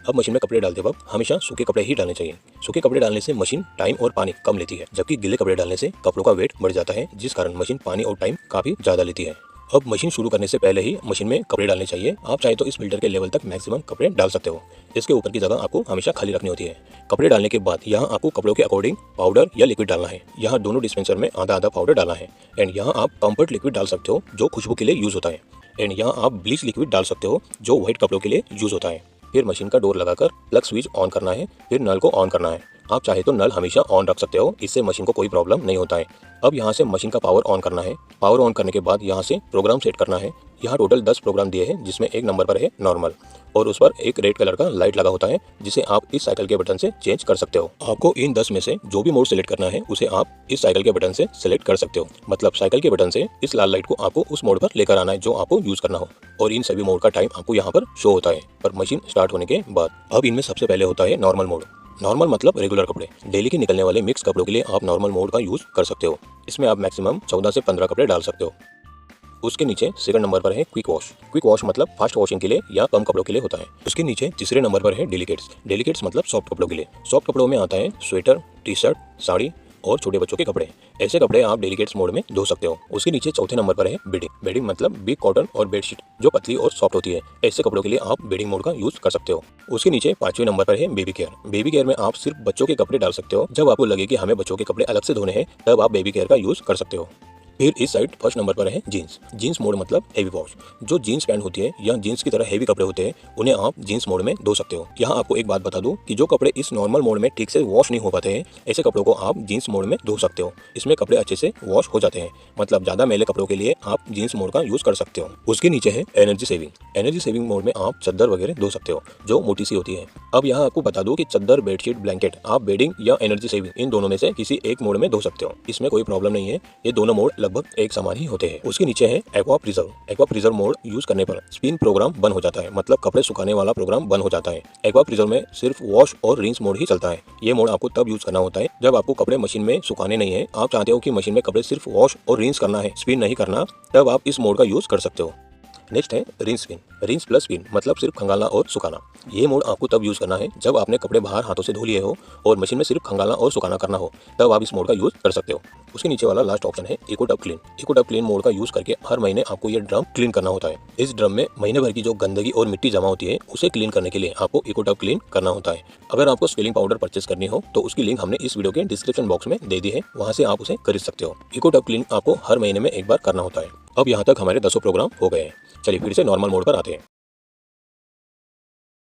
अब मशीन में कपड़े डालते वक्त हमेशा सूखे कपड़े ही डालने चाहिए। सूखे कपड़े डालने से मशीन टाइम और पानी कम लेती है, जबकि गीले कपड़े डालने से कपड़ों का वेट बढ़ जाता है, जिस कारण मशीन पानी और टाइम काफी ज्यादा लेती है। अब मशीन शुरू करने से पहले ही मशीन में कपड़े डालने चाहिए। आप चाहे तो इस फिल्टर के लेवल तक मैक्सिमम कपड़े डाल सकते हो। इसके ऊपर की जगह आपको हमेशा खाली रखनी होती है। कपड़े डालने के बाद यहाँ आपको कपड़ों के अकॉर्डिंग पाउडर या लिक्विड डालना है। यहाँ दोनों डिस्पेंसर में आधा आधा पाउडर डालना है। एंड यहाँ आप कंफर्ट लिक्विड डाल सकते हो जो खुशबू के लिए यूज होता है। एंड यहाँ आप ब्लीच लिक्विड डाल सकते हो जो व्हाइट कपड़ों के लिए यूज होता है। फिर मशीन का डोर लगाकर प्लग स्विच ऑन करना है, फिर नल को ऑन करना है। आप चाहे तो नल हमेशा ऑन रख सकते हो, इससे मशीन को कोई प्रॉब्लम नहीं होता है। अब यहाँ से मशीन का पावर ऑन करना है। पावर ऑन करने के बाद यहाँ से प्रोग्राम सेट करना है। यहाँ टोटल 10 प्रोग्राम दिए हैं, जिसमें एक नंबर पर है नॉर्मल और उस पर एक रेड कलर का लाइट लगा होता है, जिसे आप इस साइकिल के बटन से चेंज कर सकते हो। आपको इन 10 में से जो भी मोड सेलेक्ट करना है उसे आप इस साइकिल के बटन से सेलेक्ट कर सकते हो। मतलब साइकिल के बटन से इस लाल लाइट को आपको उस मोड पर लेकर आना है जो आपको यूज करना हो, और इन सभी मोड का टाइम आपको यहाँ पर शो होता है पर मशीन स्टार्ट होने के बाद। अब इनमें सबसे पहले होता है नॉर्मल मोड। नॉर्मल मतलब रेगुलर कपड़े। डेली के निकलने वाले मिक्स कपड़ों के लिए आप नॉर्मल मोड का यूज कर सकते हो। इसमें आप मैक्सिमम 14 से 15 कपड़े डाल सकते हो। उसके नीचे सेकंड नंबर पर है क्विक वॉश। क्विक वॉश मतलब फास्ट वॉशिंग के लिए या कम कपड़ों के लिए होता है। उसके नीचे तीसरे नंबर पर है डेलिकेट्स। डेलिकेट्स मतलब सॉफ्ट कपड़ों के लिए। सॉफ्ट कपड़ों में आता है स्वेटर, टी शर्ट, साड़ी और छोटे बच्चों के कपड़े। ऐसे कपड़े आप डेलिकेट्स मोड में धो सकते हो। उसके नीचे चौथे नंबर पर है बेडिंग। बेडिंग मतलब बिग कॉटन और बेडशीट जो पतली और सॉफ्ट होती है। ऐसे कपड़ों के लिए आप बेडिंग मोड का यूज कर सकते हो। उसके नीचे पांचवें नंबर पर है बेबी केयर। बेबी केयर में आप सिर्फ बच्चों के कपड़े डाल सकते हो। जब आपको लगे कि हमें बच्चों के कपड़े अलग से धोने हैं, तब आप बेबी केयर का यूज कर सकते हो। फिर इस साइड फर्स्ट नंबर पर है जीन्स। जीन्स मोड मतलब हेवी वॉश। जो जीन्स पैंट होती है या जीन्स की तरह हेवी कपड़े होते हैं, उन्हें आप जीन्स मोड में धो सकते हो। यहाँ आपको एक बात बता दूं कि जो कपड़े इस नॉर्मल मोड में ठीक से वॉश नहीं हो पाते हैं, ऐसे कपड़ों को आप जीन्स मोड में धो सकते हो। इसमें कपड़े अच्छे से वॉश हो जाते हैं। मतलब ज्यादा मैले कपड़ों के लिए आप जीन्स मोड का यूज कर सकते हो। उसके नीचे है energy saving. Energy saving mode में आप चद्दर वगैरह धो सकते हो जो मोटी सी होती है। अब यहाँ आपको बता दूं कि चद्दर, बेडशीट, ब्लैंकेट आप बेडिंग या एनर्जी सेविंग इन दोनों में से किसी एक मोड में धो सकते हो। इसमें कोई प्रॉब्लम नहीं है, ये दोनों मोड लगभग एक समान ही होते हैं। उसके नीचे है aqua preserve. Aqua preserve mode use करने पर स्पिन प्रोग्राम बंद हो जाता है, मतलब कपड़े सुखाने वाला प्रोग्राम बंद हो जाता है। एक्वा प्रिजर्व में सिर्फ वॉश और रिंस मोड ही चलता है। ये मोड आपको तब यूज करना होता है जब आपको कपड़े मशीन में सुखाने नहीं है, आप चाहते हो कि मशीन में कपड़े सिर्फ वॉश और रिंस करना है, स्पिन नहीं करना, तब आप इस मोड का यूज कर सकते हो। नेक्स्ट है rinse spin. Rinse plus spin मतलब सिर्फ खंगालना और सुखाना। ये मोड आपको तब यूज करना है जब आपने कपड़े बाहर हाथों से धो लिए हो और मशीन में सिर्फ खंगालना और सुखाना करना हो, तब आप इस मोड का यूज कर सकते हो। उसके नीचे वाला लास्ट ऑप्शन है eco tub clean. Eco tub clean mode का यूज करके हर महीने आपको ये ड्रम क्लीन करना होता है। इस ड्रम में महीने भर की जो गंदगी और मिट्टी जमा होती है, उसे क्लीन करने के लिए आपको इको टब क्लीन करना होता है। अगर आपको स्केलिंग पाउडर परचेस करनी हो तो उसकी लिंक हमने इस वीडियो के डिस्क्रिप्शन बॉक्स में दे दी है, वहां से आप उसे खरीद सकते हो। इको टब क्लीन आपको हर महीने में एक बार करना होता है। अब यहाँ तक हमारे 10 प्रोग्राम हो गए हैं। चलिए फिर से नॉर्मल मोड पर आते हैं।